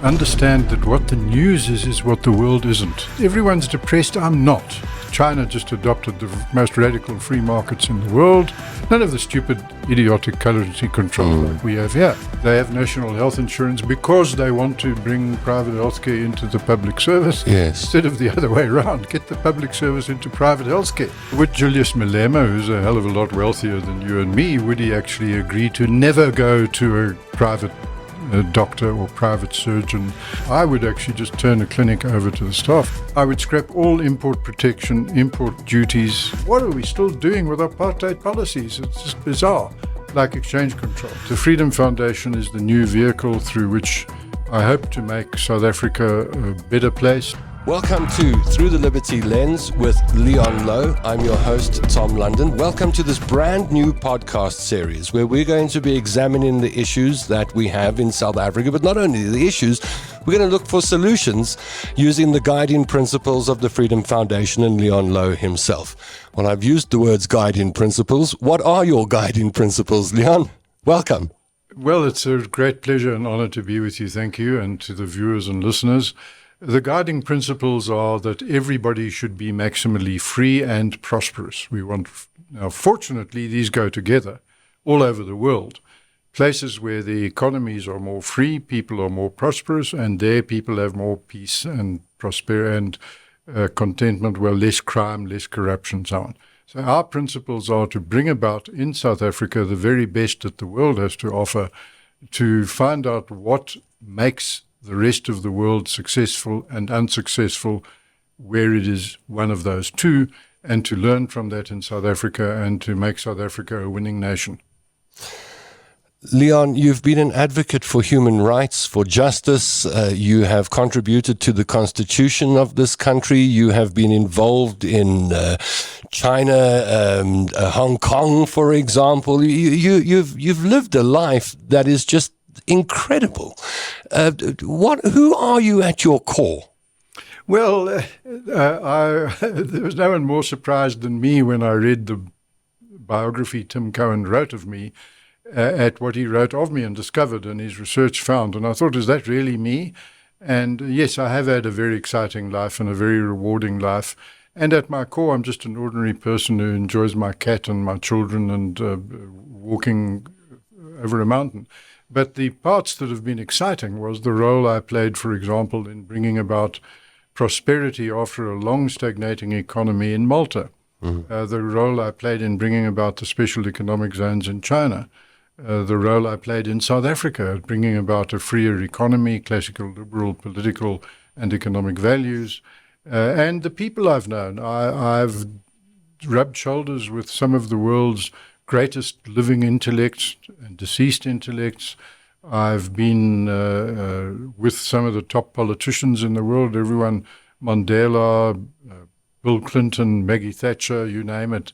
Understand that what the news is what the world isn't. Everyone's depressed, I'm not. China just adopted the most radical free markets in the world. None of the stupid, idiotic currency control like we have here. They have national health insurance because they want to bring private healthcare into the public service. Yes. Instead of the other way around, get the public service into private healthcare. Would Julius Malema, who's a hell of a lot wealthier than you and me, would he actually agree to never go to a private doctor or private surgeon? I would actually just turn a clinic over to the staff. I would scrap all import protection, import duties. What are we still doing with apartheid policies? It's just bizarre. Like exchange control. The Freedom Foundation is the new vehicle through which I hope to make South Africa a better place. Welcome to Through the Liberty Lens with Louw. I'm your host, Tom London. Welcome to this brand new podcast series where we're going to be examining the issues that we have in South Africa, but not only the issues, we're going to look for solutions using the guiding principles of the Freedom Foundation and Louw himself. Well, I've used the words guiding principles. What are your guiding principles, Leon? Welcome. Well, it's a great pleasure and honor to be with you. Thank you, and to the viewers and listeners. The guiding principles are that everybody should be maximally free and prosperous. Now, fortunately, these go together all over the world. Places where the economies are more free, people are more prosperous, and there people have more peace and prosperity and contentment, well, less crime, less corruption, so on. So our principles are to bring about in South Africa the very best that the world has to offer, to find out what makes the rest of the world successful and unsuccessful, where it is one of those two, and to learn from that in South Africa and to make South Africa a winning nation. Leon, you've been an advocate for human rights, for justice. You have contributed to the constitution of this country. You have been involved in China, Hong Kong, for example. You've lived a life that is just incredible. Who are you at your core? Well, there was no one more surprised than me when I read the biography Tim Cohen wrote of me, at what he wrote of me and discovered and his research found. And I thought, is that really me? And yes, I have had a very exciting life and a very rewarding life. And at my core, I'm just an ordinary person who enjoys my cat and my children and walking over a mountain. But the parts that have been exciting was the role I played, for example, in bringing about prosperity after a long stagnating economy in Malta. The role I played in bringing about the special economic zones in China. The role I played in South Africa, bringing about a freer economy, classical liberal political and economic values. And the people I've known. I've rubbed shoulders with some of the world's greatest living intellects and deceased intellects. I've been with some of the top politicians in the world, everyone, Mandela, Bill Clinton, Maggie Thatcher, you name it.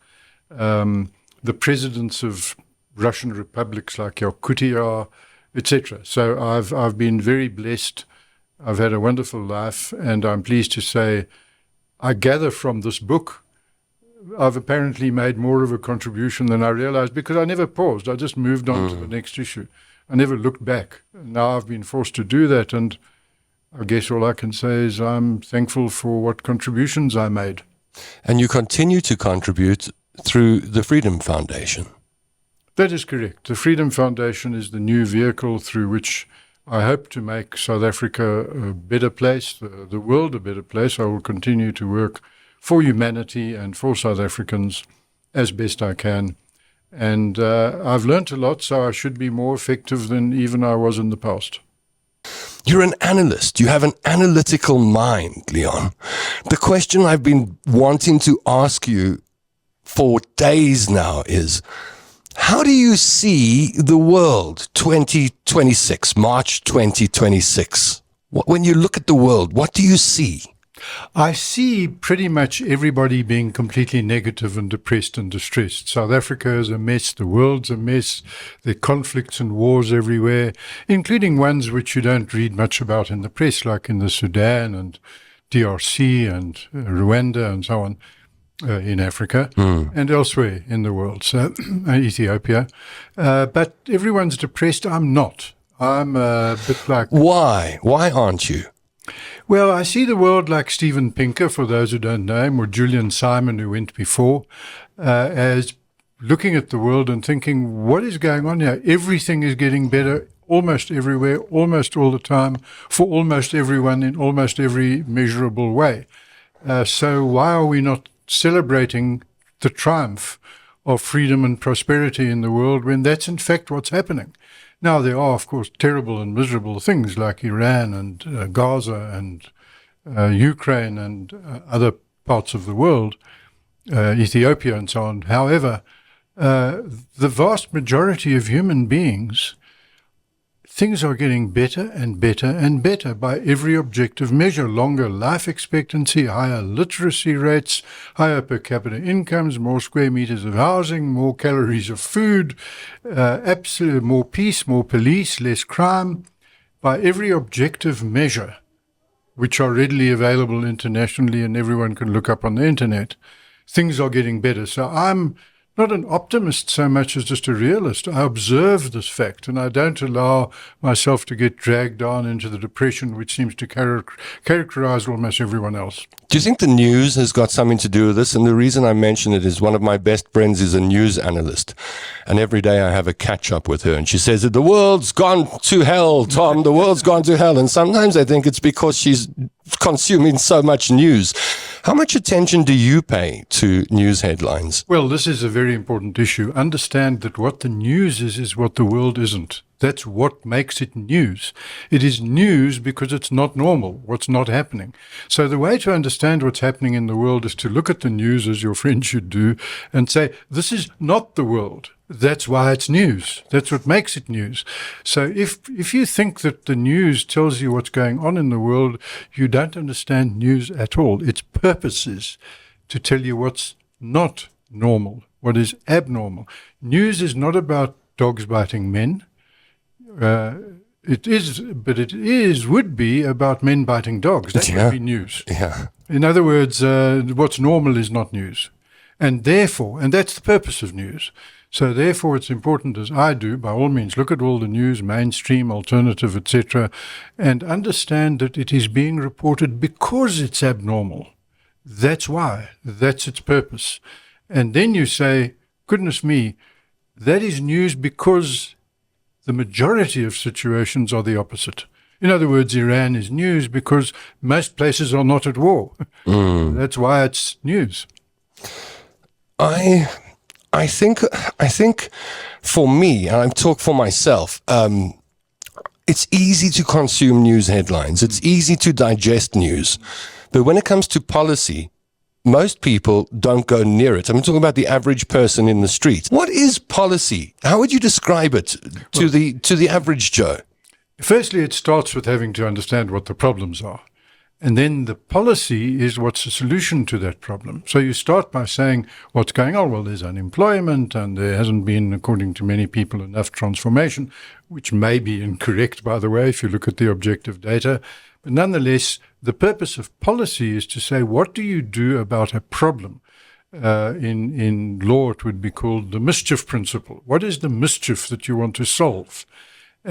The presidents of Russian republics like Yakutia, etc. So I've been very blessed. I've had a wonderful life, and I'm pleased to say I gather from this book I've apparently made more of a contribution than I realized, because I never paused. I just moved on to the next issue. I never looked back. Now I've been forced to do that, and I guess all I can say is I'm thankful for what contributions I made. And you continue to contribute through the Freedom Foundation. That is correct. The Freedom Foundation is the new vehicle through which I hope to make South Africa a better place, the world a better place. I will continue to work for humanity and for South Africans as best I can. And I've learnt a lot, so I should be more effective than even I was in the past. You're an analyst. You have an analytical mind, Leon. The question I've been wanting to ask you for days now is, how do you see the world 2026, March 2026? When you look at the world, what do you see? I see pretty much everybody being completely negative and depressed and distressed. South Africa is a mess. The world's a mess. There are conflicts and wars everywhere, including ones which you don't read much about in the press, like in the Sudan and DRC and Rwanda and so on in Africa and elsewhere in the world, so Ethiopia. But everyone's depressed. I'm not. I'm a bit like... Why? Why aren't you? Well, I see the world like Steven Pinker, for those who don't know him, or Julian Simon, who went before, as looking at the world and thinking, what is going on here? Everything is getting better almost everywhere, almost all the time, for almost everyone in almost every measurable way. So why are we not celebrating the triumph of freedom and prosperity in the world when that's in fact what's happening? Now, there are, of course, terrible and miserable things like Iran and Gaza and Ukraine and other parts of the world, Ethiopia and so on. However, the vast majority of human beings, things are getting better and better and better by every objective measure. Longer life expectancy, higher literacy rates, higher per capita incomes, more square meters of housing, more calories of food, more peace, more police, less crime. By every objective measure, which are readily available internationally and everyone can look up on the internet, things are getting better. So I'm not an optimist so much as just a realist. I observe this fact, and I don't allow myself to get dragged down into the depression which seems to characterize almost everyone else. Do you think the news has got something to do with this? And the reason I mention it is one of my best friends is a news analyst. And every day I have a catch-up with her. And she says that the world's gone to hell, Tom. The world's gone to hell. And sometimes I think it's because she's consuming so much news. How much attention do you pay to news headlines? Well, this is a very important issue. Understand that what the news is what the world isn't. That's what makes it news. It is news because it's not normal, what's not happening. So the way to understand what's happening in the world is to look at the news, as your friend should do, and say, this is not the world. That's why it's news. That's what makes it news. So if you think that the news tells you what's going on in the world, you don't understand news at all. Its purpose is to tell you what's not normal, what is abnormal. News is not about dogs biting men. It would be about men biting dogs. That would be news. Yeah. In other words, what's normal is not news. And therefore, and that's the purpose of news. So therefore, it's important, as I do, by all means, look at all the news, mainstream, alternative, etc., and understand that it is being reported because it's abnormal. That's why. That's its purpose. And then you say, goodness me, that is news because the majority of situations are the opposite. In other words, Iran is news because most places are not at war. That's why it's news. I think for me, and I talk for myself, it's easy to consume news headlines. It's easy to digest news. But when it comes to policy, most people don't go near it. I'm talking about the average person in the street. What is policy? How would you describe it to the average Joe? Firstly, it starts with having to understand what the problems are. And then the policy is what's the solution to that problem. So you start by saying what's going on. Well, there's unemployment and there hasn't been, according to many people, enough transformation, which may be incorrect, by the way, if you look at the objective data. But nonetheless, the purpose of policy is to say, what do you do about a problem? In law, it would be called the mischief principle. What is the mischief that you want to solve?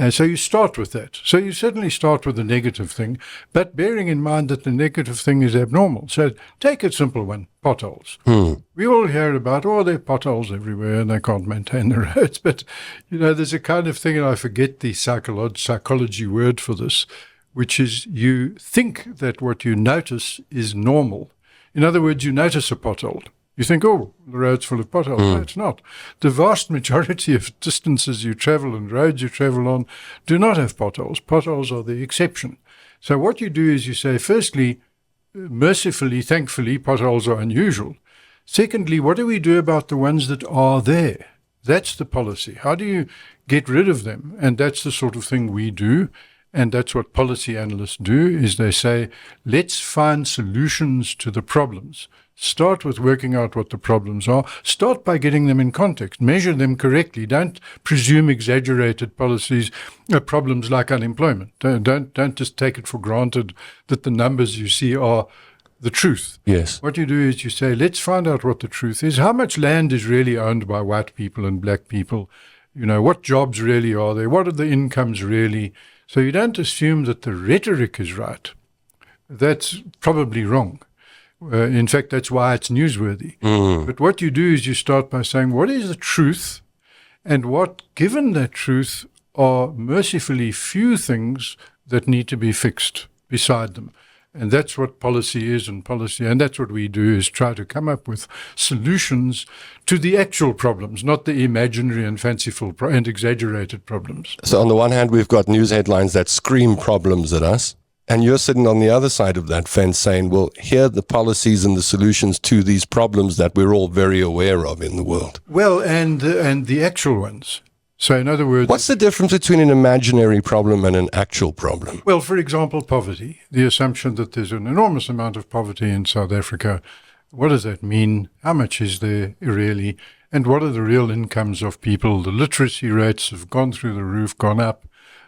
So you start with that. So you certainly start with the negative thing, but bearing in mind that the negative thing is abnormal. So take a simple one, potholes. We all hear about, there are potholes everywhere and they can't maintain the roads. But, there's a kind of thing, and I forget the psychology word for this, which is you think that what you notice is normal. In other words, you notice a pothole. You think, the road's full of potholes. No, it's not. The vast majority of distances you travel and roads you travel on do not have potholes. Potholes are the exception. So what you do is you say, firstly, mercifully, thankfully, potholes are unusual. Secondly, what do we do about the ones that are there? That's the policy. How do you get rid of them? And that's the sort of thing we do. And that's what policy analysts do, is they say, let's find solutions to the problems. Start with working out what the problems are. Start by getting them in context. Measure them correctly. Don't presume exaggerated problems like unemployment. Don't just take it for granted that the numbers you see are the truth. Yes. What you do is you say, let's find out what the truth is. How much land is really owned by white people and black people? What jobs really are there? What are the incomes really? So you don't assume that the rhetoric is right. That's probably wrong. In fact, that's why it's newsworthy. But what you do is you start by saying, what is the truth? And what, given that truth, are mercifully few things that need to be fixed beside them. And that's what policy is, and that's what we do, is try to come up with solutions to the actual problems, not the imaginary and fanciful and exaggerated problems. So on the one hand, we've got news headlines that scream problems at us, and you're sitting on the other side of that fence saying, well, here are the policies and the solutions to these problems that we're all very aware of in the world. Well, and the actual ones. So in other words... What's the difference between an imaginary problem and an actual problem? Well, for example, poverty. The assumption that there's an enormous amount of poverty in South Africa. What does that mean? How much is there really? And what are the real incomes of people? The literacy rates have gone through the roof, gone up.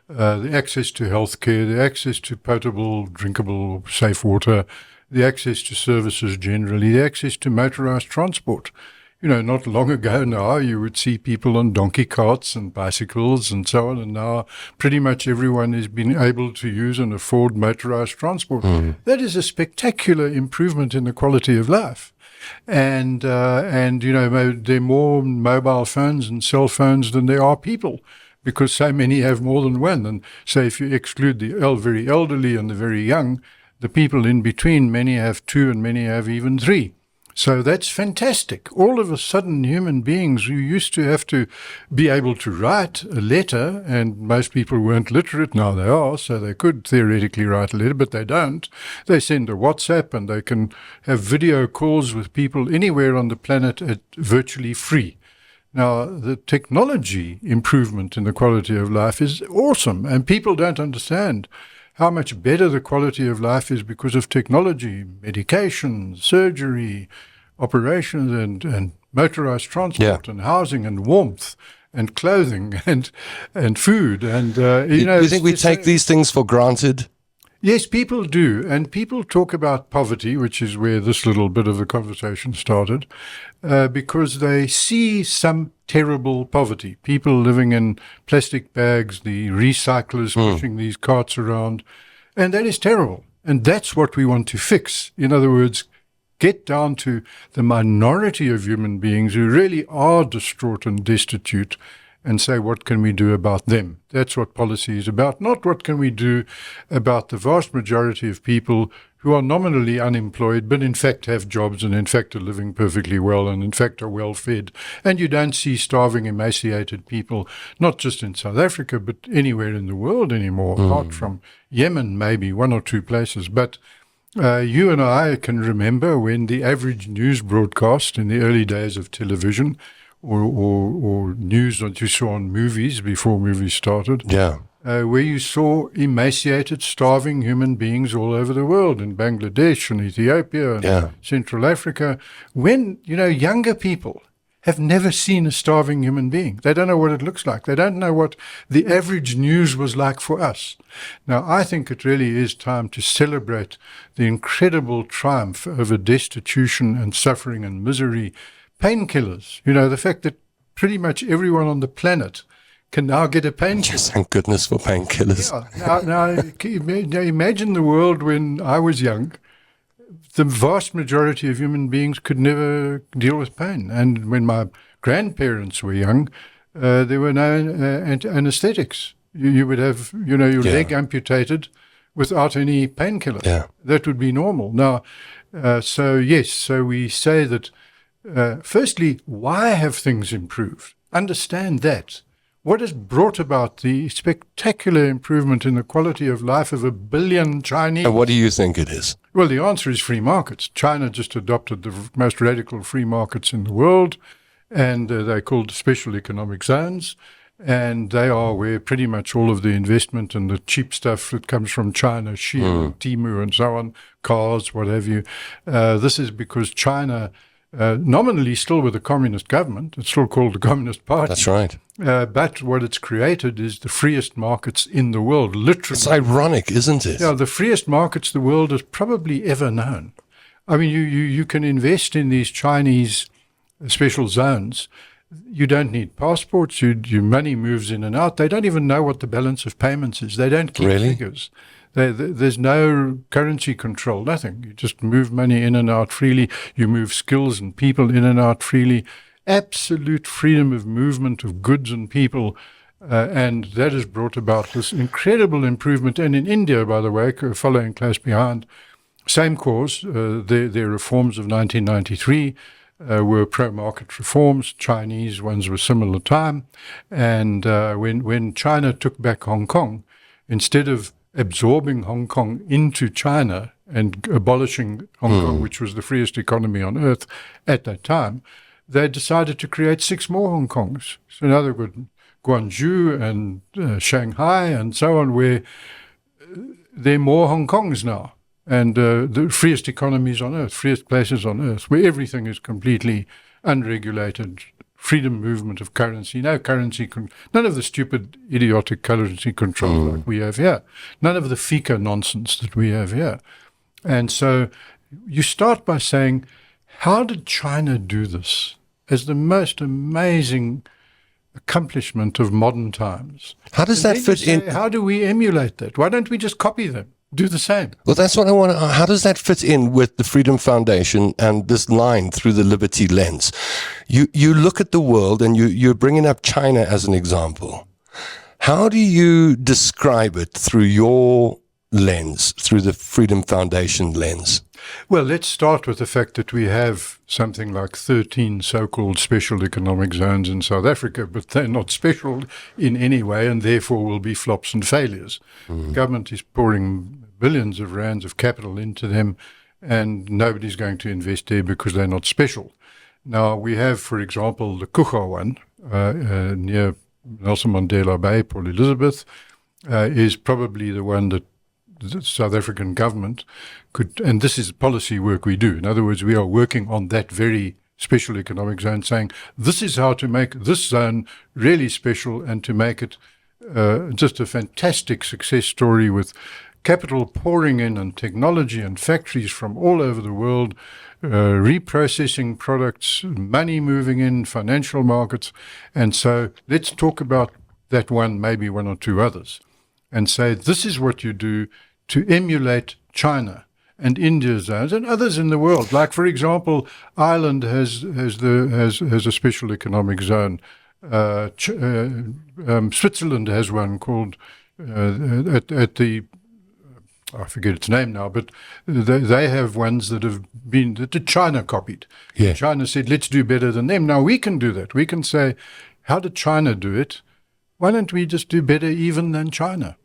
The access to healthcare, the access to potable, drinkable, safe water, the access to services generally, the access to motorized transport. Not long ago now, you would see people on donkey carts and bicycles and so on, and now pretty much everyone has been able to use and afford motorized transport. That is a spectacular improvement in the quality of life. And there are more mobile phones and cell phones than there are people, because so many have more than one. And so if you exclude the very elderly and the very young, the people in between, many have two and many have even three. So that's fantastic. All of a sudden, human beings who used to have to be able to write a letter, and most people weren't literate, now they are, so they could theoretically write a letter, but they don't. They send a WhatsApp, and they can have video calls with people anywhere on the planet at virtually free. Now, the technology improvement in the quality of life is awesome, and people don't understand how much better the quality of life is because of technology, medication, surgery, operations, and motorized transport, and housing, and warmth, and clothing, and food. And you think we take these things for granted? Yes, people do. And people talk about poverty, which is where this little bit of the conversation started, because they see some terrible poverty. People living in plastic bags, the recyclers pushing these carts around. And that is terrible. And that's what we want to fix. In other words, get down to the minority of human beings who really are distraught and destitute, and say, what can we do about them? That's what policy is about, not what can we do about the vast majority of people who are nominally unemployed, but in fact have jobs, and in fact are living perfectly well, and in fact are well fed. And you don't see starving, emaciated people, not just in South Africa, but anywhere in the world anymore, apart from Yemen, maybe one or two places. But you and I can remember when the average news broadcast in the early days of television, or news that you saw on movies before movies started, where you saw emaciated, starving human beings all over the world, in Bangladesh and Ethiopia and Central Africa, when, younger people have never seen a starving human being. They don't know what it looks like. They don't know what the average news was like for us. Now, I think it really is time to celebrate the incredible triumph over destitution and suffering and misery. Painkillers, the fact that pretty much everyone on the planet can now get a painkiller. Yes, thank goodness for painkillers. Yeah. Now, imagine the world when I was young. The vast majority of human beings could never deal with pain. And when my grandparents were young, there were no anesthetics. You would have, your leg amputated without any painkiller. Yeah. That would be normal. Now, so we say that, firstly, why have things improved? Understand that. What has brought about the spectacular improvement in the quality of life of 1 billion Chinese? And what do you think it is? Well, the answer is free markets. China just adopted the most radical free markets in the world, and they're called special economic zones. And they are where pretty much all of the investment and the cheap stuff that comes from China, Shein, Temu, and so on, cars, what have you. This is because China, nominally still with a communist government, it's still called the Communist Party. That's right. But what it's created is the freest markets in the world, literally. It's ironic, isn't it? Yeah, the freest markets the world has probably ever known. I mean, you can invest in these Chinese special zones, You don't need passports. Your money moves in and out. They don't even know what the balance of payments is. They don't keep figures. There's no currency control, nothing. You just move money in and out freely. You move skills and people in and out freely. Absolute freedom of movement of goods and people. And that has brought about this incredible improvement. And in India, by the way, following close behind, same cause, their reforms of 1993 were pro-market reforms. Chinese ones were similar time. And when China took back Hong Kong, instead of absorbing Hong Kong into China and abolishing Hong Kong, which was the freest economy on earth at that time, they decided to create 6 more Hong Kongs. So now they've got Guangzhou and Shanghai and so on, where there are more Hong Kongs now. And the freest economies on earth, freest places on earth, where everything is completely unregulated, freedom movement of currency, no currency, none of the stupid, idiotic currency control like we have here, none of the FICA nonsense that we have here. And so you start by saying, how did China do this as the most amazing accomplishment of modern times? How does that fit in? How do we emulate that? Why don't we just copy them? Do the same. Well, that's what I want to. How does that fit in with the Freedom Foundation and this line through the Liberty lens? You look at the world and you're bringing up China as an example. How do you describe it through your lens, through the Freedom Foundation lens? Well, let's start with the fact that we have something like 13 so-called special economic zones in South Africa, but they're not special in any way and therefore will be flops and failures. The government is pouring billions of rands of capital into them and nobody's going to invest there because they're not special. Now, we have, for example, the Kucha one near Nelson Mandela Bay, Port Elizabeth, is probably the one that the South African government could, and this is policy work we do. In other words, we are working on that very special economic zone, saying this is how to make this zone really special and to make it just a fantastic success story with capital pouring in and technology and factories from all over the world, reprocessing products, money moving in, financial markets. And so let's talk about that one, maybe one or two others, and say this is what you do to emulate China and India's zones and others in the world. Like, for example, Ireland has a special economic zone. Switzerland has one called at the I forget its name now, but they have ones that have been that China copied. Yeah. China said, let's do better than them. Now we can do that. We can say, how did China do it? Why don't we just do better even than China?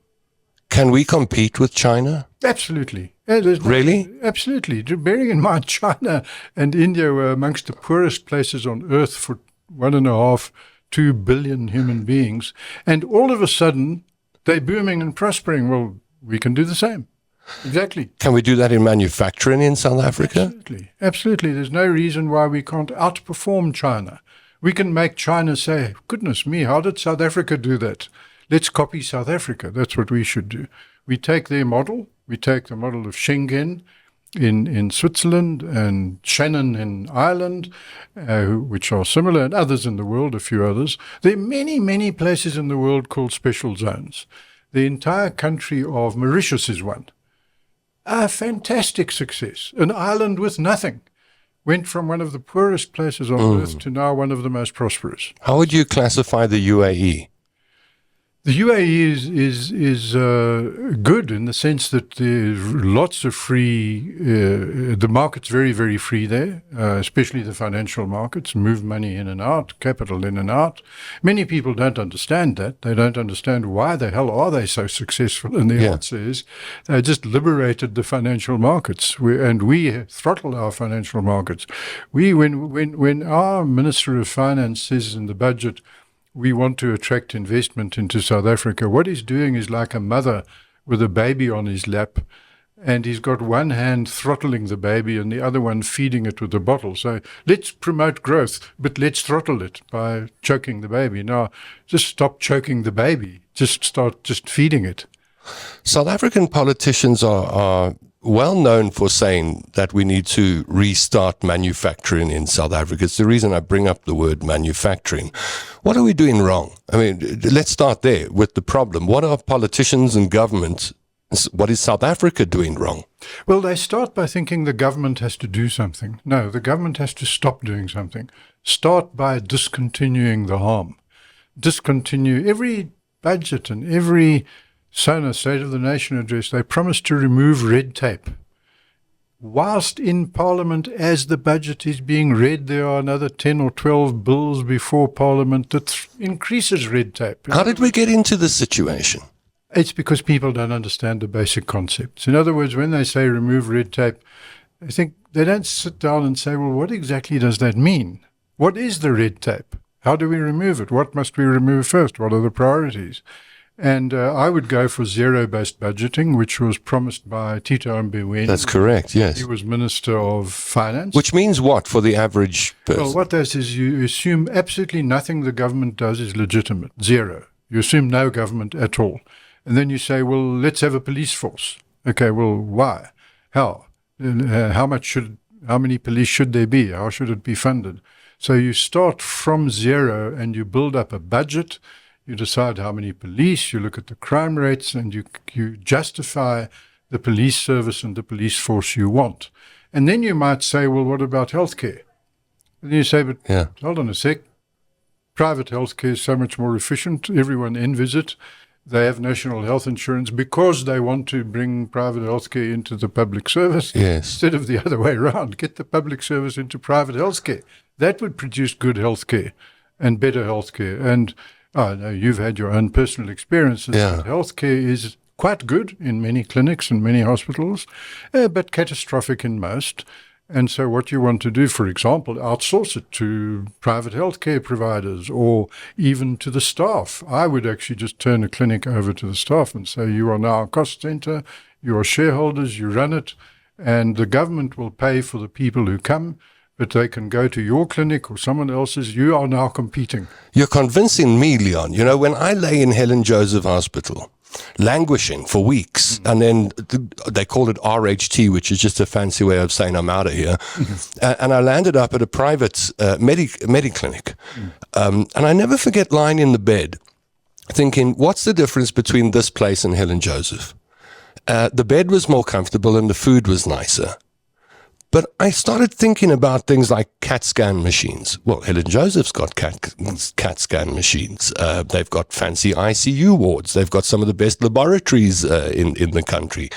Can we compete with China? Absolutely. Really? Absolutely. Bearing in mind China and India were amongst the poorest places on earth for 1.5, 2 billion human beings. And all of a sudden, they're booming and prospering. Well, we can do the same. Exactly. Can we do that in manufacturing in South Africa? Absolutely. Absolutely. There's no reason why we can't outperform China. We can make China say, goodness me, how did South Africa do that? Let's copy South Africa. That's what we should do. We take their model. We take the model of Schengen in Switzerland and Shannon in Ireland, which are similar, and others in the world, a few others. There are many, many places in the world called special zones. The entire country of Mauritius is one. A fantastic success. An island with nothing. Went from one of the poorest places on earth to now one of the most prosperous. How would you classify the UAE? The UAE is good in the sense that there's lots of free, the market's very, very free there, especially the financial markets, move money in and out, capital in and out. Many people don't understand that. They don't understand why the hell are they so successful. And the answer is they just liberated the financial markets, and we throttle our financial markets. When our Minister of Finance says in the budget, we want to attract investment into South Africa, what he's doing is like a mother with a baby on his lap, and he's got one hand throttling the baby and the other one feeding it with a bottle. So let's promote growth, but let's throttle it by choking the baby. Now, just stop choking the baby. Just start just feeding it. South African politicians are well known for saying that we need to restart manufacturing in South Africa. It's the reason I bring up the word manufacturing. What are we doing wrong? I mean, let's start there with the problem. What are politicians and government, what is South Africa doing wrong? Well, they start by thinking the government has to do something. No, the government has to stop doing something. Start by discontinuing the harm. Discontinue every budget and every SONA, State of the Nation address. They promise to remove red tape. Whilst in Parliament, as the budget is being read, there are another 10 or 12 bills before Parliament that increases red tape. How did we get into this situation? It's because people don't understand the basic concepts. In other words, when they say remove red tape, they don't sit down and say, well, what exactly does that mean? What is the red tape? How do we remove it? What must we remove first? What are the priorities? And I would go for zero-based budgeting, which was promised by Tito Mboweni. That's correct, yes. He was Minister of Finance. Which means what for the average person? Well, what that is you assume absolutely nothing the government does is legitimate. Zero. You assume no government at all. And then you say, well, let's have a police force. Okay, well, why? How? How many police should there be? How should it be funded? So you start from zero and you build up a budget. You decide how many police, you look at the crime rates, and you justify the police service and the police force you want. And then you might say, well, what about healthcare? And then you say, but hold on a sec. Private healthcare is so much more efficient. Everyone envies it. They have national health insurance because they want to bring private healthcare into the public service instead of the other way around. Get the public service into private healthcare. That would produce good healthcare and better healthcare. And I know you've had your own personal experiences. Yeah. Healthcare is quite good in many clinics and many hospitals, but catastrophic in most. And so what you want to do, for example, outsource it to private healthcare providers or even to the staff. I would actually just turn a clinic over to the staff and say, you are now a cost center, you are shareholders, you run it, and the government will pay for the people who come, but they can go to your clinic or someone else's. You are now competing. You're convincing me, Leon. You know, when I lay in Helen Joseph Hospital, languishing for weeks, and then they called it RHT, which is just a fancy way of saying I'm out of here. And I landed up at a private mediclinic. And I never forget lying in the bed thinking, what's the difference between this place and Helen Joseph? The bed was more comfortable and the food was nicer. But I started thinking about things like CAT scan machines. Well, Helen Joseph's got CAT scan machines. They've got fancy ICU wards. They've got some of the best laboratories in the country.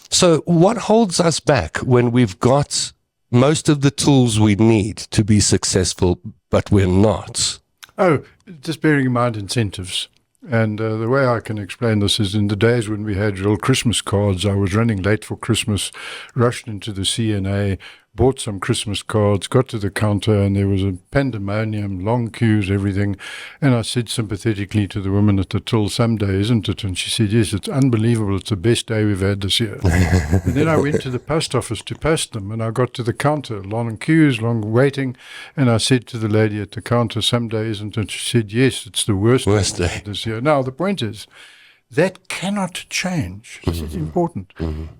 So what holds us back when we've got most of the tools we need to be successful, but we're not? Oh, just bearing in mind incentives. And the way I can explain this is in the days when we had real Christmas cards, I was running late for Christmas, rushed into the CNA, bought some Christmas cards, got to the counter, and there was a pandemonium, long queues, everything. And I said sympathetically to the woman at the till, someday, isn't it? And she said, yes, it's unbelievable. It's the best day we've had this year. And then I went to the post office to post them, and I got to the counter, long queues, long waiting. And I said to the lady at the counter, someday, isn't it? She said, yes, it's the worst day this year. Now, the point is, that cannot change. This is important.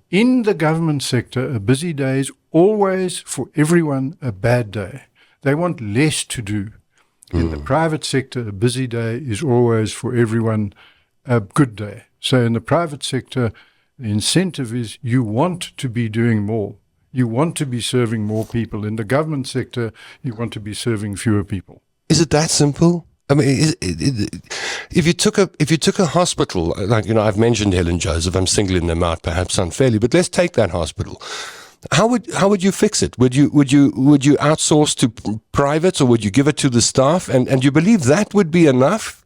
In the government sector, a busy day is always, for everyone, a bad day. They want less to do. In the private sector, a busy day is always, for everyone, a good day. So in the private sector, the incentive is you want to be doing more. You want to be serving more people. In the government sector, you want to be serving fewer people. Is it that simple? I mean, if you took a hospital, like, you know, I've mentioned Helen Joseph, I'm singling them out perhaps unfairly, but let's take that hospital. How would you fix it? Would you outsource to private, or would you give it to the staff? And you believe that would be enough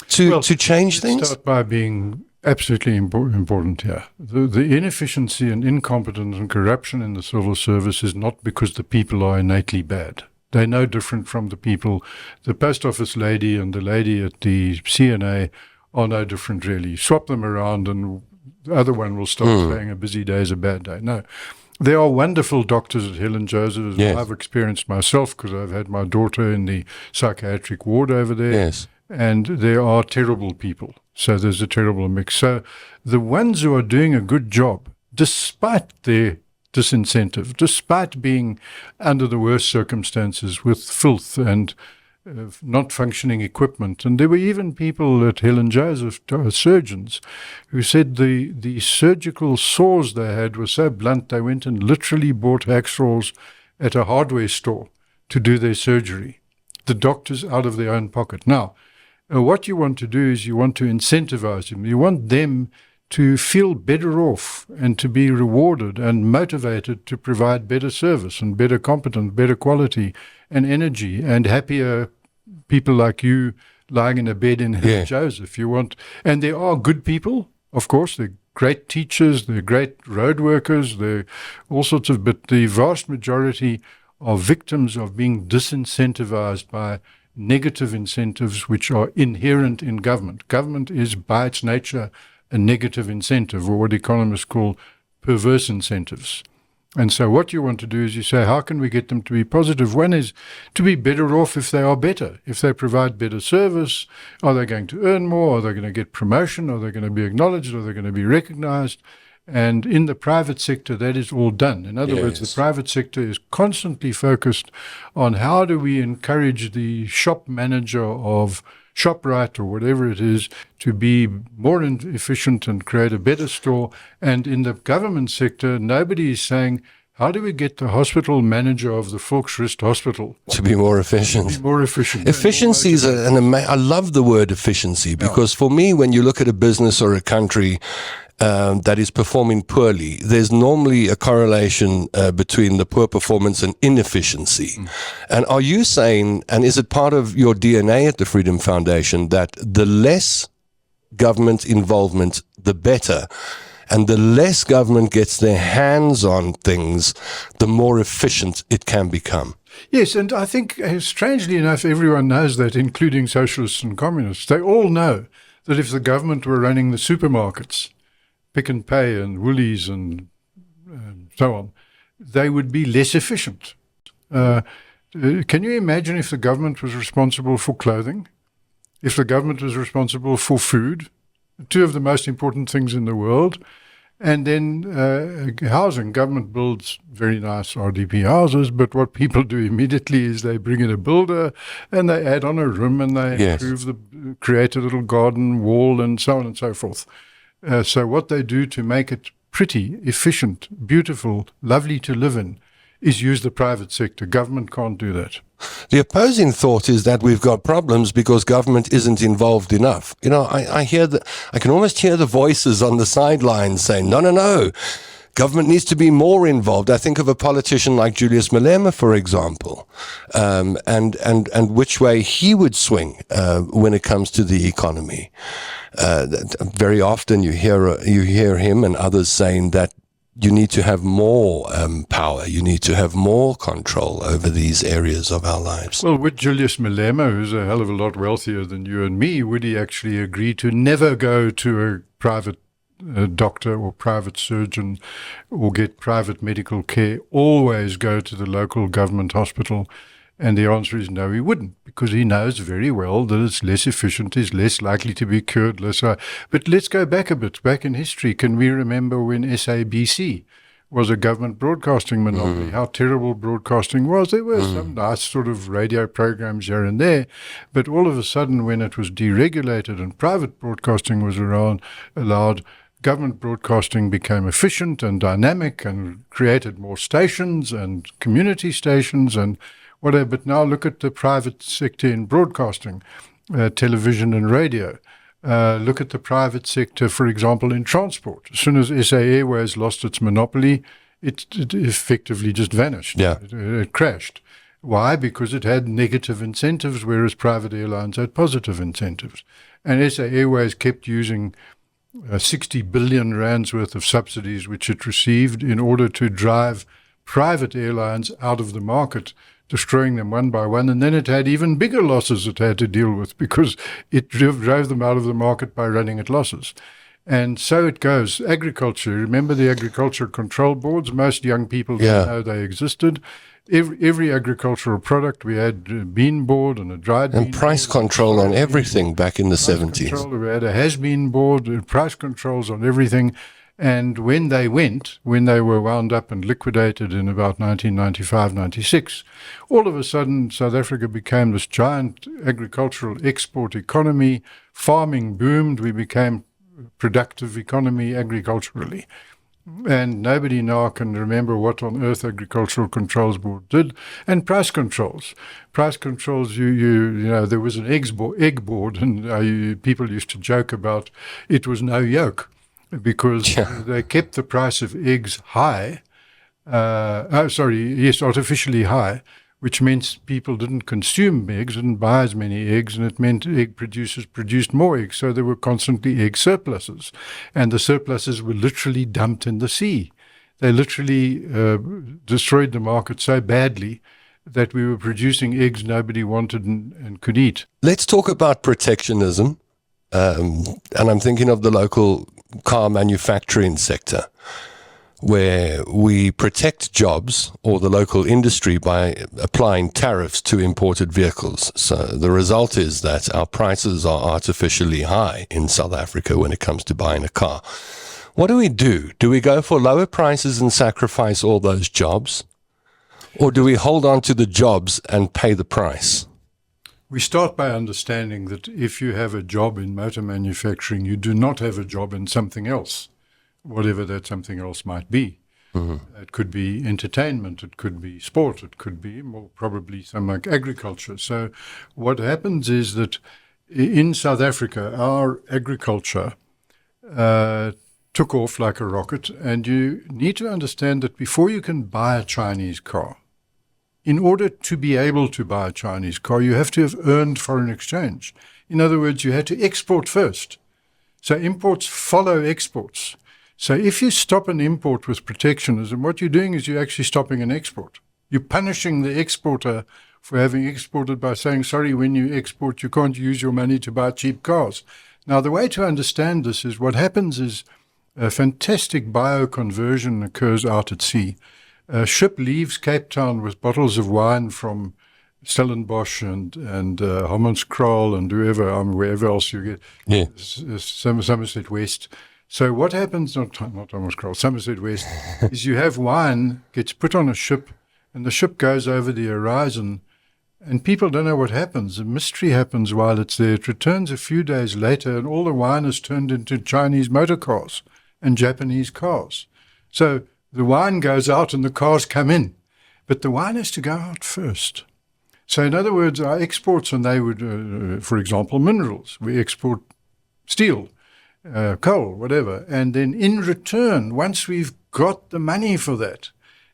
to change things? Let's start by being absolutely important here. The inefficiency and incompetence and corruption in the civil service is not because the people are innately bad. They're no different from the people. The post office lady and the lady at the CNA are no different, really. Swap them around and the other one will start saying a busy day is a bad day. No. There are wonderful doctors at Helen Joseph, as I've experienced myself, because I've had my daughter in the psychiatric ward over there. Yes. And there are terrible people. So there's a terrible mix. So the ones who are doing a good job, despite their disincentive, despite being under the worst circumstances with filth and not functioning equipment. And there were even people at Helen Joseph, surgeons, who said the surgical saws they had were so blunt they went and literally bought hacksaws at a hardware store to do their surgery. The doctors out of their own pocket. Now, what you want to do is you want to incentivize them. You want them to feel better off and to be rewarded and motivated to provide better service and better competence, better quality and energy and happier people like you lying in a bed in Joseph. You want, and there are good people, of course, they're great teachers, they're great road workers, they're all sorts of, but the vast majority are victims of being disincentivized by negative incentives which are inherent in government. Government is by its nature a negative incentive, or what economists call perverse incentives. And so what you want to do is you say, how can we get them to be positive? One is to be better off if they are better. If they provide better service, are they going to earn more? Are they going to get promotion? Are they going to be acknowledged? Are they going to be recognized? And in the private sector, that is all done. In other words, the private sector is constantly focused on how do we encourage the shop manager of ShopRite or whatever it is to be more efficient and create a better store. And in the government sector, nobody is saying, how do we get the hospital manager of the Volksrust Hospital to be more efficient? To be more efficient. Efficiency is I love the word efficiency, because for me, when you look at a business or a country that is performing poorly, there's normally a correlation between the poor performance and inefficiency. And are you saying, and is it part of your DNA at the Freedom Foundation, that the less government involvement, the better? And the less government gets their hands on things, the more efficient it can become. Yes, and I think, strangely enough, everyone knows that, including socialists and communists. They all know that if the government were running the supermarkets, Pick and Pay and Woolies and so on, they would be less efficient. Can you imagine if the government was responsible for clothing, if the government was responsible for food, two of the most important things in the world, and then housing? Government builds very nice RDP houses, but what people do immediately is they bring in a builder and they add on a room and they improve create a little garden wall and so on and so forth. So what they do to make it pretty, efficient, beautiful, lovely to live in is use the private sector. Government can't do that. The opposing thought is that we've got problems because government isn't involved enough. You know, I can almost hear the voices on the sidelines saying, no, government needs to be more involved. I think of a politician like Julius Malema, for example, and which way he would swing when it comes to the economy. Very often you hear him and others saying that you need to have more power. You need to have more control over these areas of our lives. Well, with Julius Malema, who's a hell of a lot wealthier than you and me, would he actually agree to never go to a private doctor or private surgeon or get private medical care, always go to the local government hospital? And the answer is no, he wouldn't, because he knows very well that it's less efficient, is less likely to be cured, But let's go back a bit. Back in history, can we remember when SABC was a government broadcasting monopoly, how terrible broadcasting was? There were some nice sort of radio programs here and there, but all of a sudden when it was deregulated and private broadcasting was allowed, government broadcasting became efficient and dynamic and created more stations and community stations and whatever. But now look at the private sector in broadcasting, television and radio. Look at the private sector, for example, in transport. As soon as SA Airways lost its monopoly, it effectively just vanished. Yeah. It crashed. Why? Because it had negative incentives, whereas private airlines had positive incentives. And SA Airways kept using 60 billion rands worth of subsidies which it received in order to drive private airlines out of the market, destroying them one by one. And then it had even bigger losses it had to deal with because it drove them out of the market by running at losses. And so it goes. Agriculture, remember the agriculture control boards? Most young people didn't know they existed. Every agricultural product, we had bean board and a dried bean and price board, control on everything back in the 70s. We had a has-been board, price controls on everything. And when they were wound up and liquidated in about 1995, 96, all of a sudden South Africa became this giant agricultural export economy. Farming boomed. We became a productive economy agriculturally. And nobody now can remember what on earth Agricultural Controls Board did. And price controls. Price controls, you know, there was an egg board, and people used to joke about it was no yoke, because they kept the price of eggs high. Artificially high, which meant people didn't consume eggs, didn't buy as many eggs, and it meant egg producers produced more eggs. So there were constantly egg surpluses, and the surpluses were literally dumped in the sea. They literally destroyed the market so badly that we were producing eggs nobody wanted and could eat. Let's talk about protectionism, and I'm thinking of the local car manufacturing sector, where we protect jobs or the local industry by applying tariffs to imported vehicles. So the result is that our prices are artificially high in South Africa when it comes to buying a car. What do we do? Do we go for lower prices and sacrifice all those jobs? Or do we hold on to the jobs and pay the price? We start by understanding that if you have a job in motor manufacturing, you do not have a job in something else, whatever that something else might be. Mm-hmm. It could be entertainment, it could be sport, it could be more probably something like agriculture. So what happens is that in South Africa, our agriculture took off like a rocket, and you need to understand that before you can buy a Chinese car, in order to be able to buy a Chinese car, you have to have earned foreign exchange. In other words, you had to export first. So imports follow exports. So if you stop an import with protectionism, what you're doing is you're actually stopping an export. You're punishing the exporter for having exported by saying, sorry, when you export, you can't use your money to buy cheap cars. Now, the way to understand this is what happens is a fantastic bioconversion occurs out at sea. A ship leaves Cape Town with bottles of wine from Stellenbosch and Hammanskraal and wherever else you get, Somerset West. So what happens, not Hammanskraal, Somerset West, is you have wine, gets put on a ship, and the ship goes over the horizon, and people don't know what happens. A mystery happens while it's there. It returns a few days later, and all the wine is turned into Chinese motor cars and Japanese cars. So the wine goes out and the cars come in, but the wine has to go out first. So in other words, our exports, and they would, for example, minerals. We export steel, coal, whatever. And then in return, once we've got the money for that,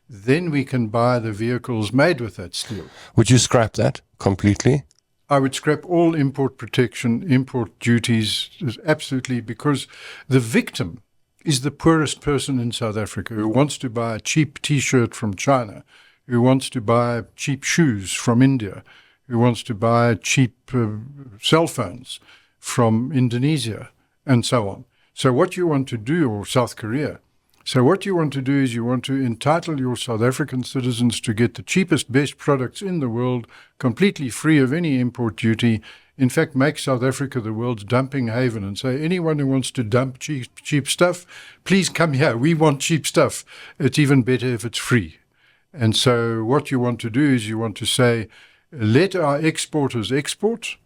then we can buy the vehicles made with that steel. Would you scrap that completely? I would scrap all import protection, import duties, absolutely, because the victim is the poorest person in South Africa who wants to buy a cheap T-shirt from China, who wants to buy cheap shoes from India, who wants to buy cheap cell phones from Indonesia, and so on. So what you want to do, or South Korea, so what you want to do is you want to entitle your South African citizens to get the cheapest, best products in the world, completely free of any import duty. In fact, make South Africa the world's dumping haven and say, anyone who wants to dump cheap stuff, please come here. We want cheap stuff. It's even better if it's free. And so what you want to do is you want to say, let our exporters export,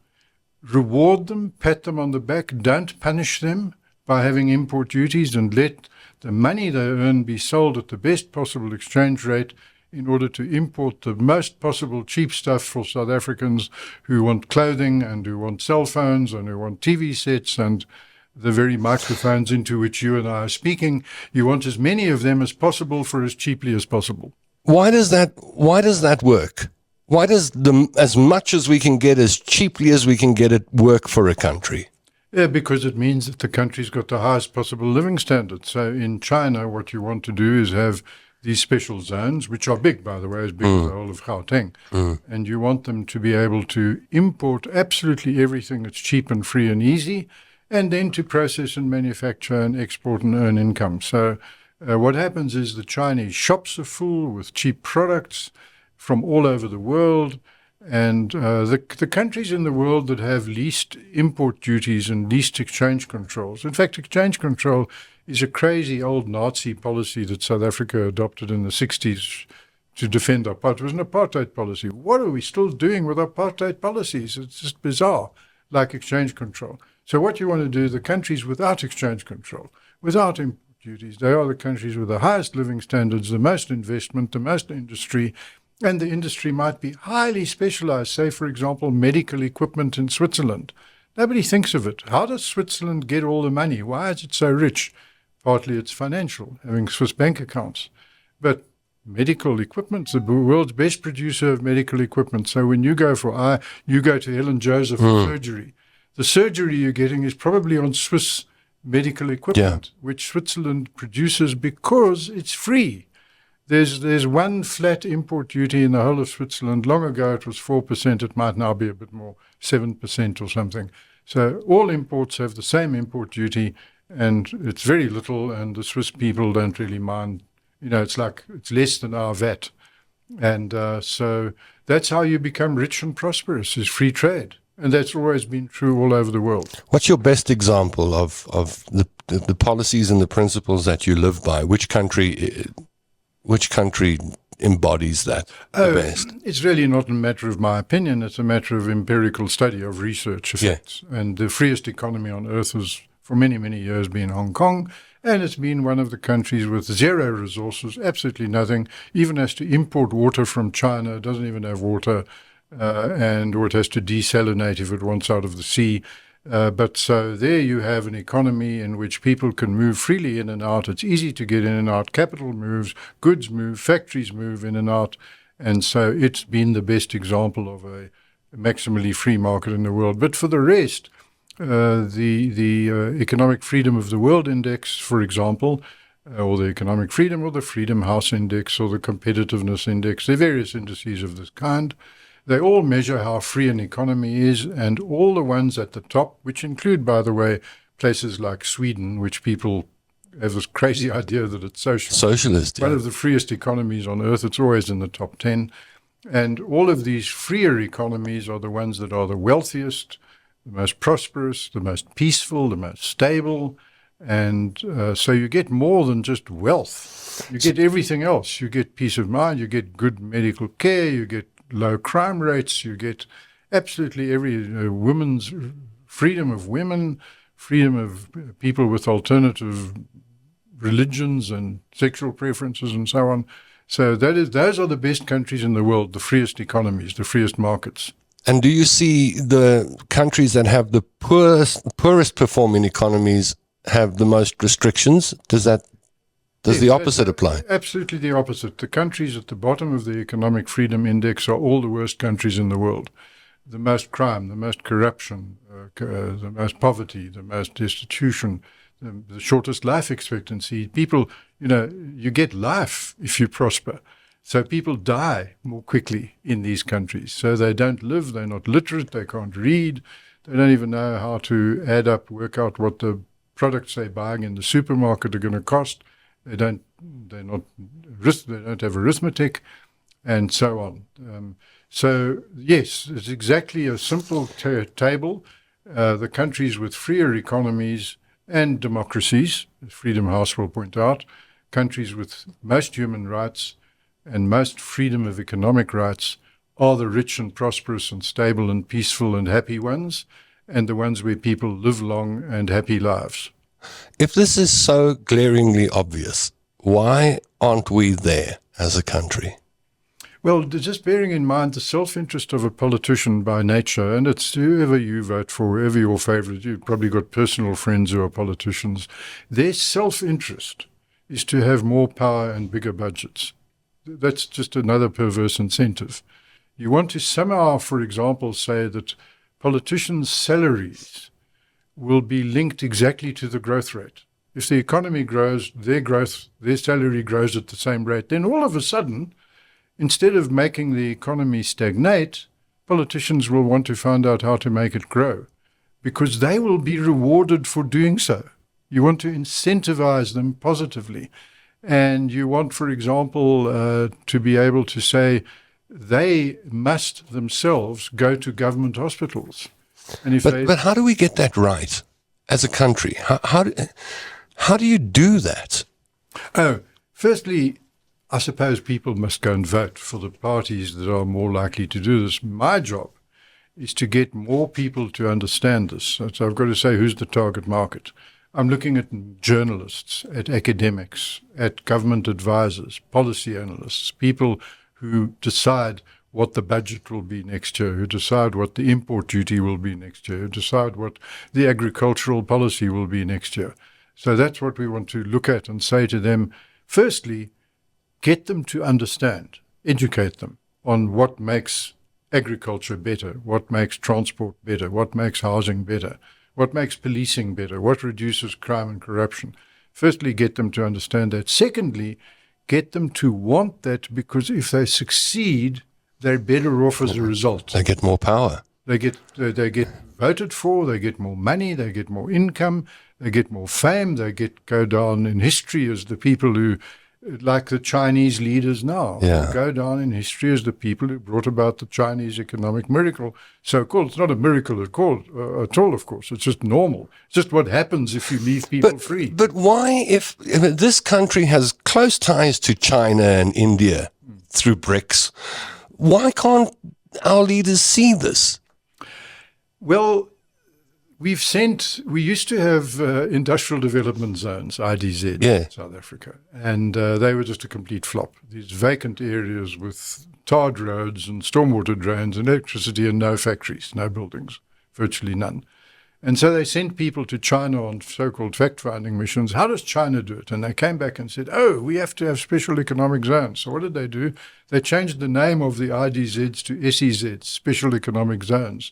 reward them, pat them on the back, don't punish them by having import duties, and let the money they earn be sold at the best possible exchange rate in order to import the most possible cheap stuff for South Africans who want clothing and who want cell phones and who want TV sets and the very microphones into which you and I are speaking. You want as many of them as possible for as cheaply as possible. Why does that work? Why does as much as we can get as cheaply as we can get it work for a country? Yeah, because it means that the country's got the highest possible living standards. So in China, what you want to do is have these special zones, which are big, by the way, as big as the whole of Gauteng. And you want them to be able to import absolutely everything that's cheap and free and easy, and then to process and manufacture and export and earn income. So what happens is the Chinese shops are full with cheap products from all over the world. And the countries in the world that have least import duties and least exchange controls. In fact, exchange control is a crazy old Nazi policy that South Africa adopted in the 60s to defend apartheid. It was an apartheid policy. What are we still doing with apartheid policies? It's just bizarre, like exchange control. So what you want to do, the countries without exchange control, without import duties, they are the countries with the highest living standards, the most investment, the most industry, and the industry might be highly specialized, say, for example, medical equipment in Switzerland. Nobody thinks of it. How does Switzerland get all the money? Why is it so rich? Partly it's financial, having Swiss bank accounts. But medical equipment, the world's best producer of medical equipment. So when you go you go to Helen Joseph for surgery. The surgery you're getting is probably on Swiss medical equipment, which Switzerland produces because it's free. There's one flat import duty in the whole of Switzerland. Long ago it was 4%. It might now be a bit more, 7% or something. So all imports have the same import duty, and it's very little, and the Swiss people don't really mind. It's less than our VAT. And so that's how you become rich and prosperous, is free trade. And that's always been true all over the world. What's your best example of the policies and the principles that you live by? Which country embodies that the best? It's really not a matter of my opinion. It's a matter of empirical study, of research effects. Yeah. And the freest economy on earth has, for many, many years, been Hong Kong. And it's been one of the countries with zero resources, absolutely nothing, even has to import water from China, doesn't even have water, or it has to desalinate if it wants out of the sea. But so there you have an economy in which people can move freely in and out. It's easy to get in and out. Capital moves, goods move, factories move in and out. And so it's been the best example of a maximally free market in the world. But for the rest, the Economic Freedom of the World Index, for example, or the Economic Freedom or the Freedom House Index or the Competitiveness Index, there are various indices of this kind. They all measure how free an economy is, and all the ones at the top, which include, by the way, places like Sweden, which people have this crazy idea that it's socialist. One of the freest economies on earth. It's always in the top 10. And all of these freer economies are the ones that are the wealthiest, the most prosperous, the most peaceful, the most stable. And so you get more than just wealth. You get everything else. You get peace of mind, you get good medical care, you get low crime rates, you get absolutely every women's freedom of women, freedom of people with alternative religions and sexual preferences and so on. So those are the best countries in the world, the freest economies, the freest markets. And do you see the countries that have the poorest performing economies have the most restrictions? Does the opposite apply? Absolutely the opposite. The countries at the bottom of the Economic Freedom Index are all the worst countries in the world. The most crime, the most corruption, the most poverty, the most destitution, the shortest life expectancy. People, you get life if you prosper. So people die more quickly in these countries. So they don't live, they're not literate, they can't read, they don't even know how to add up, work out what the products they're buying in the supermarket are going to cost. They don't have arithmetic, and so on. So yes, it's exactly a simple table. The countries with freer economies and democracies, as Freedom House will point out, countries with most human rights and most freedom of economic rights are the rich and prosperous and stable and peaceful and happy ones, and the ones where people live long and happy lives. If this is so glaringly obvious, why aren't we there as a country? Well, just bearing in mind the self-interest of a politician by nature, and it's whoever you vote for, whoever your favorite, you've probably got personal friends who are politicians, their self-interest is to have more power and bigger budgets. That's just another perverse incentive. You want to somehow, for example, say that politicians' salaries will be linked exactly to the growth rate. If the economy grows, their salary grows at the same rate, then all of a sudden, instead of making the economy stagnate, politicians will want to find out how to make it grow, because they will be rewarded for doing so. You want to incentivize them positively. And you want, for example, to be able to say they must themselves go to government hospitals. And but how do we get that right as a country? How do you do that? Oh, firstly, I suppose people must go and vote for the parties that are more likely to do this. My job is to get more people to understand this. So I've got to say, who's the target market? I'm looking at journalists, at academics, at government advisors, policy analysts, people who decide what the budget will be next year, who decide what the import duty will be next year, who decide what the agricultural policy will be next year. So that's what we want to look at and say to them. Firstly, get them to understand, educate them on what makes agriculture better, what makes transport better, what makes housing better, what makes policing better, what reduces crime and corruption. Firstly, get them to understand that. Secondly, get them to want that, because if they succeed, they're better off as a result. They get more power. They get voted for, they get more money, they get more income, they get more fame, they go down in history as the people who, like the Chinese leaders now, go down in history as the people who brought about the Chinese economic miracle, so-called. It's not a miracle at all, of course. It's just normal. It's just what happens if you leave people free. But why, if this country has close ties to China and India through BRICS, why can't our leaders see this? Well, we used to have industrial development zones, IDZ, in South Africa, and they were just a complete flop. These vacant areas with tarred roads and stormwater drains and electricity and no factories, no buildings, virtually none. And so they sent people to China on so-called fact-finding missions. How does China do it? And they came back and said, we have to have special economic zones. So what did they do? They changed the name of the IDZs to SEZs, special economic zones.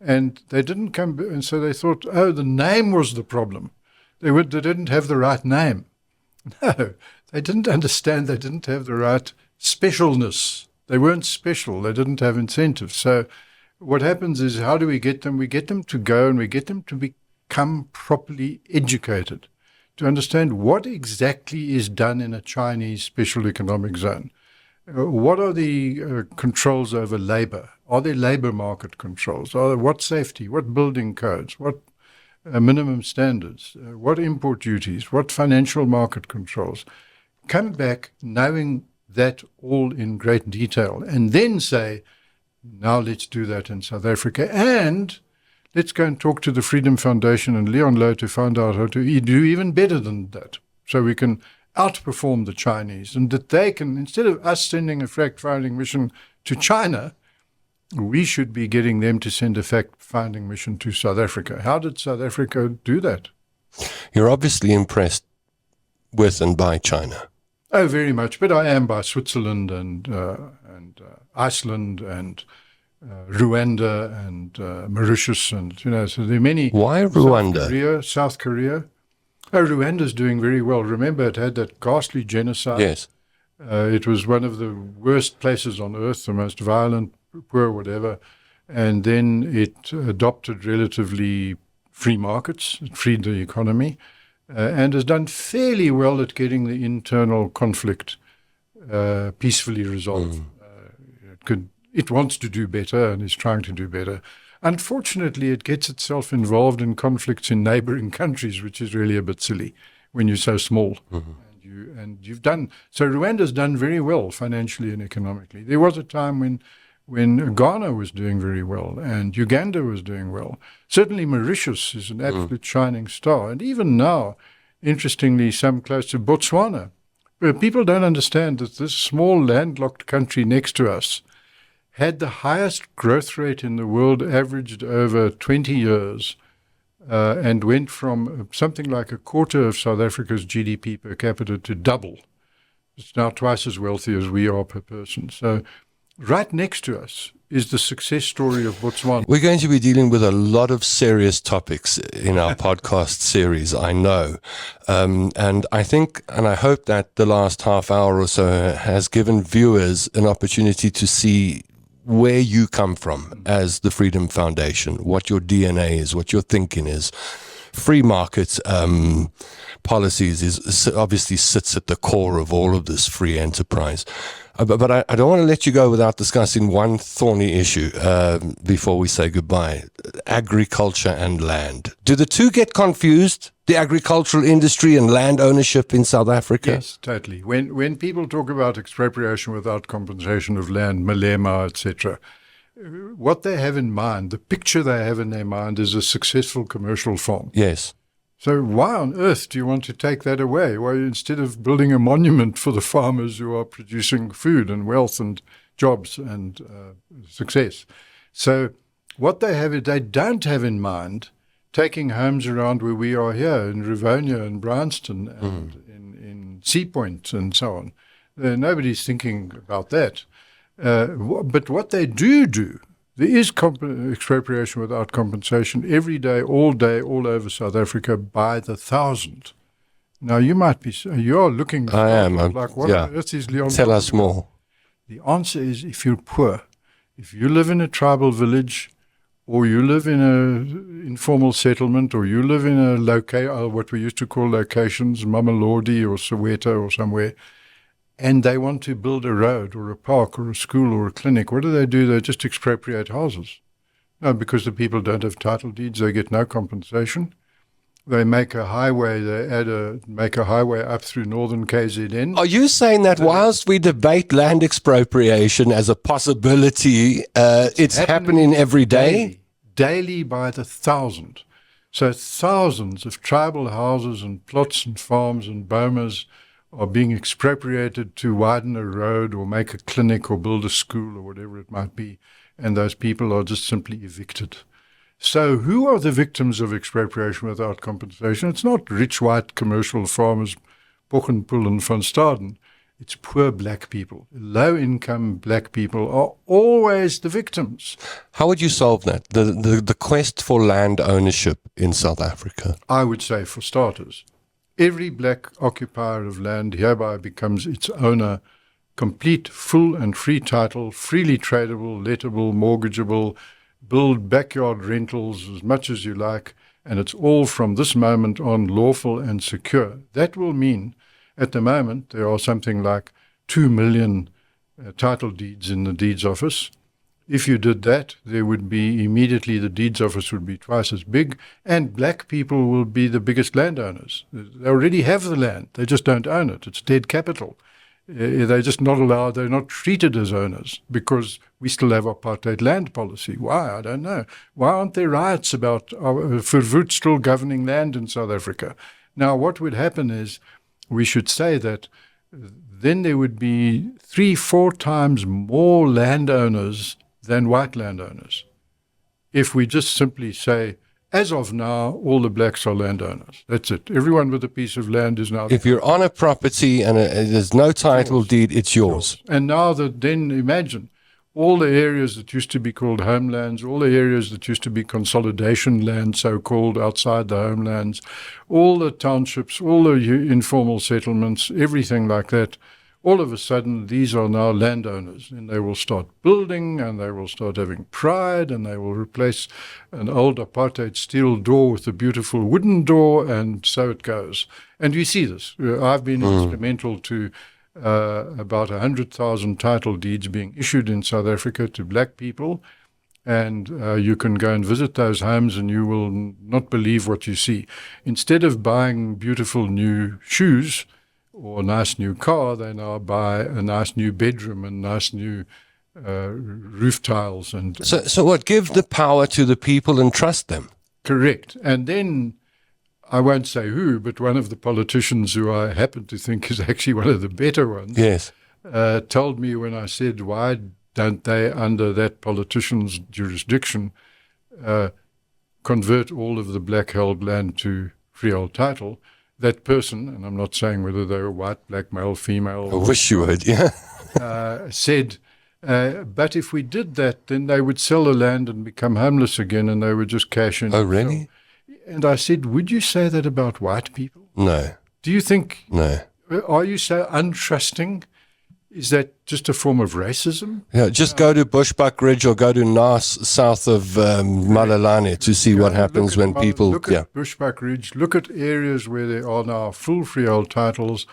And they didn't come, and so they thought, the name was the problem. They didn't have the right name. No, they didn't understand. They didn't have the right specialness. They weren't special. They didn't have incentives. So what happens is, how do we get them? We get them to go and we get them to become properly educated, to understand what exactly is done in a Chinese special economic zone. What are the controls over labor? Are there labor market controls? What safety? What building codes? What minimum standards? What import duties? What financial market controls? Come back knowing that all in great detail, and then say, now let's do that in South Africa, and let's go and talk to the Freedom Foundation and Louw to find out how to do even better than that, so we can outperform the Chinese, and that they can, instead of us sending a fact-finding mission to China, we should be getting them to send a fact-finding mission to South Africa. How did South Africa do that? You're obviously impressed with and by China. Oh, very much. But I am by Switzerland and Iceland and Rwanda and Mauritius, and so there are many. Why Rwanda? South Korea. Oh, Rwanda's doing very well. Remember, it had that ghastly genocide. Yes. It was one of the worst places on earth, the most violent, poor, whatever. And then it adopted relatively free markets, it freed the economy, and has done fairly well at getting the internal conflict peacefully resolved. It wants to do better and is trying to do better. Unfortunately, it gets itself involved in conflicts in neighboring countries, which is really a bit silly when you're so small. And you've done so. Rwanda's done very well financially and economically. There was a time when Ghana was doing very well and Uganda was doing well. Certainly Mauritius is an absolute shining star. And even now, interestingly, some close to Botswana. But people don't understand that this small landlocked country next to us had the highest growth rate in the world, averaged over 20 years, and went from something like a quarter of South Africa's GDP per capita to double. It's now twice as wealthy as we are per person. So right next to us is the success story of Botswana. We're going to be dealing with a lot of serious topics in our podcast series, I know. And I think, and I hope that the last half hour or so has given viewers an opportunity to see where you come from as the Freedom Foundation, what your DNA is, what your thinking is. free market policies obviously sits at the core of all of this free enterprise. But I don't want to let you go without discussing one thorny issue before we say goodbye. Agriculture and land. Do the two get confused, the agricultural industry and land ownership in South Africa? Yes, totally. When people talk about expropriation without compensation of land, Malema, etc., what they have in mind, the picture they have in their mind is a successful commercial farm. Yes. So why on earth do you want to take that away? Why, instead of building a monument for the farmers who are producing food and wealth and jobs and success? So what they have, they don't have in mind taking homes around where we are here in Rivonia and Bryanston and in Sea Point and so on. Nobody's thinking about that. But what they do, there is expropriation without compensation every day, all over South Africa by the thousand. Now, you might be, you're looking. I am. Like, what on earth is Leon? Tell us more. The answer is, if you're poor, if you live in a tribal village, or you live in an informal settlement, or you live in a what we used to call locations, Mamelodi or Soweto or somewhere, and they want to build a road or a park or a school or a clinic, what do? They just expropriate houses. No, because the people don't have title deeds, they get no compensation. They make a highway, make a highway up through northern KZN. Are you saying that whilst we debate land expropriation as a possibility, it's happening every day? Daily by the thousand. So thousands of tribal houses and plots and farms and bomas are being expropriated to widen a road or make a clinic or build a school or whatever it might be, and those people are just simply evicted. So who are the victims of expropriation without compensation? It's not rich white commercial farmers, Pochenpoel and Van Staden. It's poor black people. Low-income black people are always the victims. How would you solve that, the quest for land ownership in South Africa? I would say, for starters, every black occupier of land hereby becomes its owner, complete, full and free title, freely tradable, lettable, mortgageable, build backyard rentals as much as you like, and it's all from this moment on lawful and secure. That will mean, at the moment, there are something like 2 million title deeds in the deeds office. If you did that, there would be immediately the deeds office would be twice as big, and black people will be the biggest landowners. They already have the land. They just don't own it. It's dead capital. They're just not allowed. They're not treated as owners because we still have apartheid land policy. Why? I don't know. Why aren't there riots about Verwoerd still governing land in South Africa? Now, what would happen is we should say that then there would be 3-4 times more landowners than white landowners. If we just simply say, as of now, all the blacks are landowners. That's it. Everyone with a piece of land is now. If you're on a property and there's no title deed, it's yours. And now then imagine all the areas that used to be called homelands, all the areas that used to be consolidation land, so-called, outside the homelands, all the townships, all the informal settlements, everything like that. All of a sudden, these are now landowners, and they will start building, and they will start having pride, and they will replace an old apartheid steel door with a beautiful wooden door, and so it goes. And we see this. I've been instrumental to about 100,000 title deeds being issued in South Africa to black people, and you can go and visit those homes, and you will not believe what you see. Instead of buying beautiful new shoes or a nice new car, they now buy a nice new bedroom and nice new roof tiles. And So what? Give the power to the people and trust them. Correct. And then, I won't say who, but one of the politicians who I happen to think is actually one of the better ones, Yes. Told me when I said, why don't they, under that politician's jurisdiction, convert all of the black-held land to freehold title? That person, and I'm not saying whether they were white, black, male, female. I wish you would, yeah. Said, but if we did that, then they would sell the land and become homeless again, and they would just cash in. Oh, really? And I said, would you say that about white people? No. Do you think, No. are you so untrusting? Is that just a form of racism? Yeah, just go to Bushbuck Ridge or go to Naas, south of Malelane, to see what happens when people... Look at Bushbuck Ridge, look at areas where there are now full freehold titles.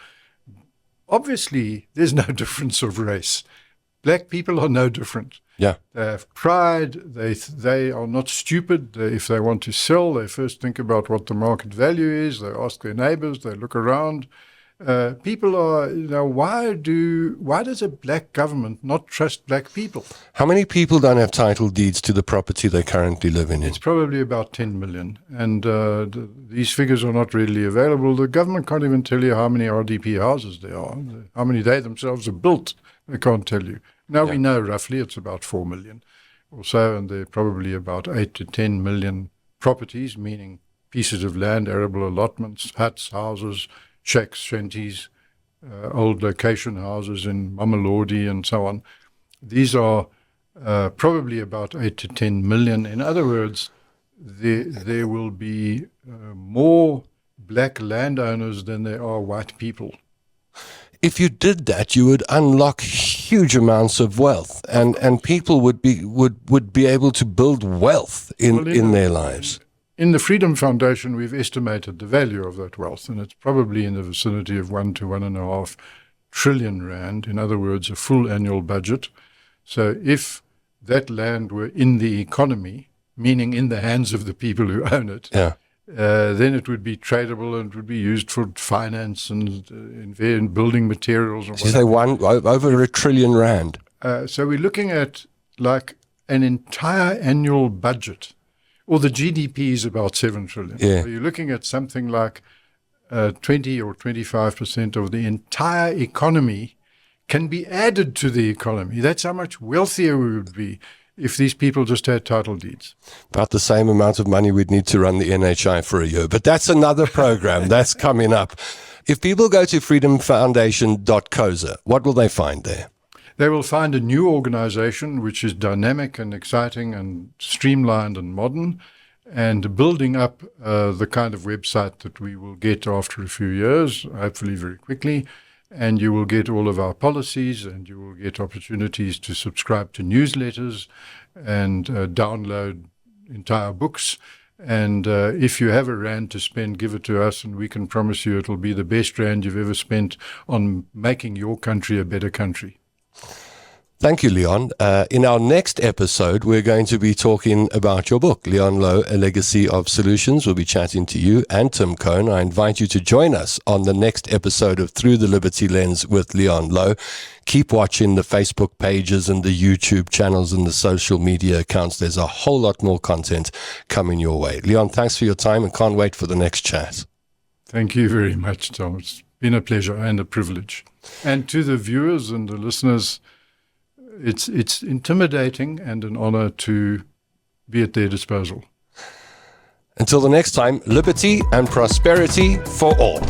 Obviously, there's no difference of race. Black people are no different. Yeah. They have pride. They are not stupid. If they want to sell, they first think about what the market value is. They ask their neighbors. They look around. People are, why does a black government not trust black people? How many people don't have title deeds to the property they currently live in? It's probably about 10 million. And these figures are not readily available. The government can't even tell you how many RDP houses there are, how many they themselves have built. They can't tell you. Now we know roughly it's about 4 million or so, and there are probably about 8 to 10 million properties, meaning pieces of land, arable allotments, huts, houses, shacks, shanties, old location houses in Mamelodi and so on. These are probably about 8 to 10 million. In other words, there will be more black landowners than there are white people. If you did that, you would unlock huge amounts of wealth, and people would be able to build wealth in their lives. In the Freedom Foundation, we've estimated the value of that wealth, and it's probably in the vicinity of 1 to 1.5 trillion rand. In other words, a full annual budget. So if that land were in the economy, meaning in the hands of the people who own it, then it would be tradable and it would be used for finance and in building materials. You say over 1 trillion rand. So we're looking at like an entire annual budget, or the GDP is about 7 trillion. Yeah. So you're looking at something like 20 or 25% of the entire economy can be added to the economy. That's how much wealthier we would be if these people just had title deeds. About the same amount of money we'd need to run the NHI for a year. But that's another program. That's coming up. If people go to freedomfoundation.coza, what will they find there? They will find a new organization which is dynamic and exciting and streamlined and modern, and building up the kind of website that we will get after a few years, hopefully very quickly. And you will get all of our policies, and you will get opportunities to subscribe to newsletters and download entire books. And if you have a rand to spend, give it to us, and we can promise you it'll be the best rand you've ever spent on making your country a better country. Thank you, Leon. In our next episode, we're going to be talking about your book, Leon Louw, A Legacy of Solutions. We'll be chatting to you and Tim Cohen. I invite you to join us on the next episode of Through the Liberty Lens with Leon Louw. Keep watching the Facebook pages and the YouTube channels and the social media accounts. There's a whole lot more content coming your way. Leon, thanks for your time, and can't wait for the next chat. Thank you very much, Tom. It's been a pleasure and a privilege. And to the viewers and the listeners, it's intimidating and an honor to be at their disposal. Until the next time, liberty and prosperity for all.